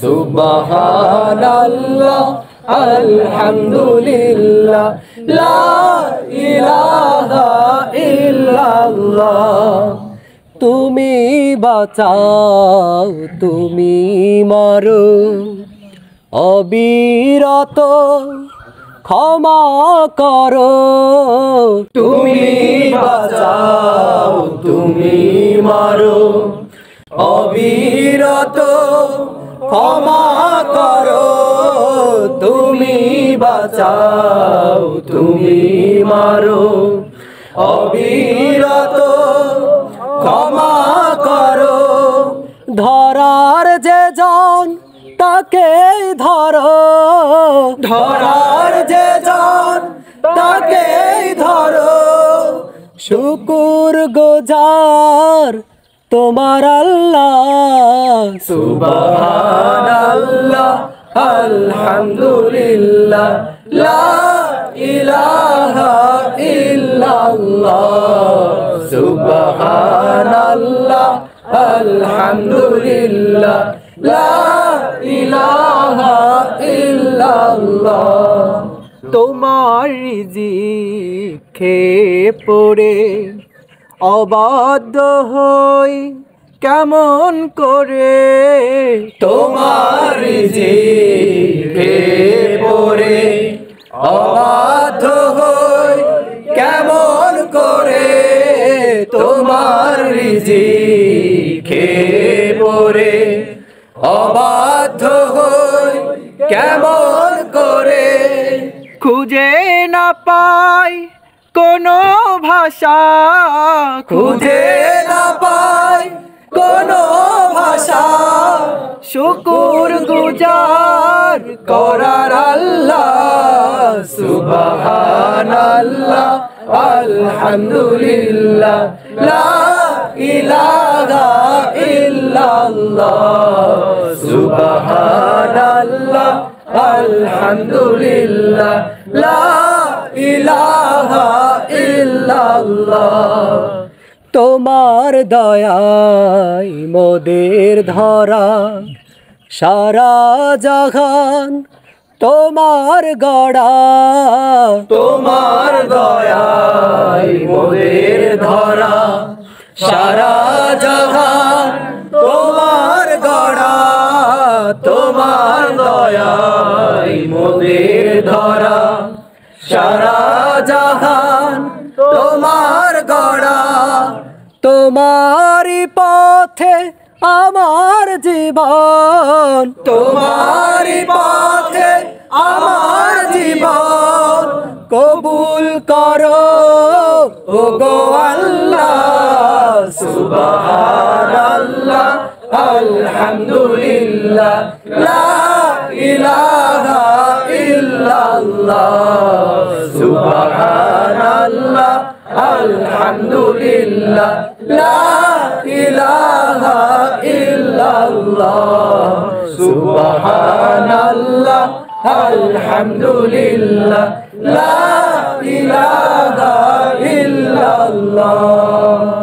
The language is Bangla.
সুবহানাল্লাহ আলহামদুলিল্লাহ লা ইলাহা ইল্লাল্লাহ। তুমি বাঁচাও তুমি মারো অবিরত ক্ষমা করো। তুমি বাঁচাও তুমি মারো অবিরত ক্ষমা করো। তুমি বাঁচাও তুমি মারো অবিরত ক্ষমা করো। ধরার যে জন তাকে ধরো, ধরার যে জন তাকে ধরো। শুকুর গুজার তোমার আল্লাহ। সুবহানাল্লাহ আলহামদুলিল্লাহ লা ইলাহা ইল্লাল্লাহ। সুবহানাল্লাহ আলহামদুলিল্লাহ লা ইলাহা ইল্লাল্লাহ। তোমার রিজিক খেয়ে পড়ে অবাধ্য হই কেমন করে। তোমার রিজিক খেয়ে পড়ে অবাধ্য হই কেমন করে। তোমার রিজিক খেয়ে পড়ে অবাধ্য হই কেমন করে। খুঁজে না পাই কোনো ভাষা, খুঁজে না পাই কোনো ভাষা। শুকুর গুজার করার আল্লাহ। সুবহানাল্লাহ আলহামদুলিল্লাহ লা ইলাহা ইল্লাল্লাহ। সুবহানাল্লাহ আলহামদুলিল্লাহ লা ইলাহা ইল্লাল্লাহ। তোমার দয়ায় মোদের ধরা সারা জাহান তোমার গড়া। তোমার দয়ায় মোদের ধরা সারা জাহান তোমার গড়া। তোমার দয়ায় মোদের ধরা সারা জাহান তোমার গড়া। তোমারি পথে আমার জীবন, তোমারি পথে আমার জীবন। কবুল করো ওগো আল্লাহ। সুবহানাল্লাহ আলহামদুলিল্লাহ লা ইলাহা ইল্লাল্লাহ। সুবহানাল্লাহ আলহামদুলিল্লাহ লা ইলাহা ইল্লাল্লাহ। সুবহানাল্লাহ আলহামদুলিল্লাহ লা ইলাহা ইল্লাল্লাহ।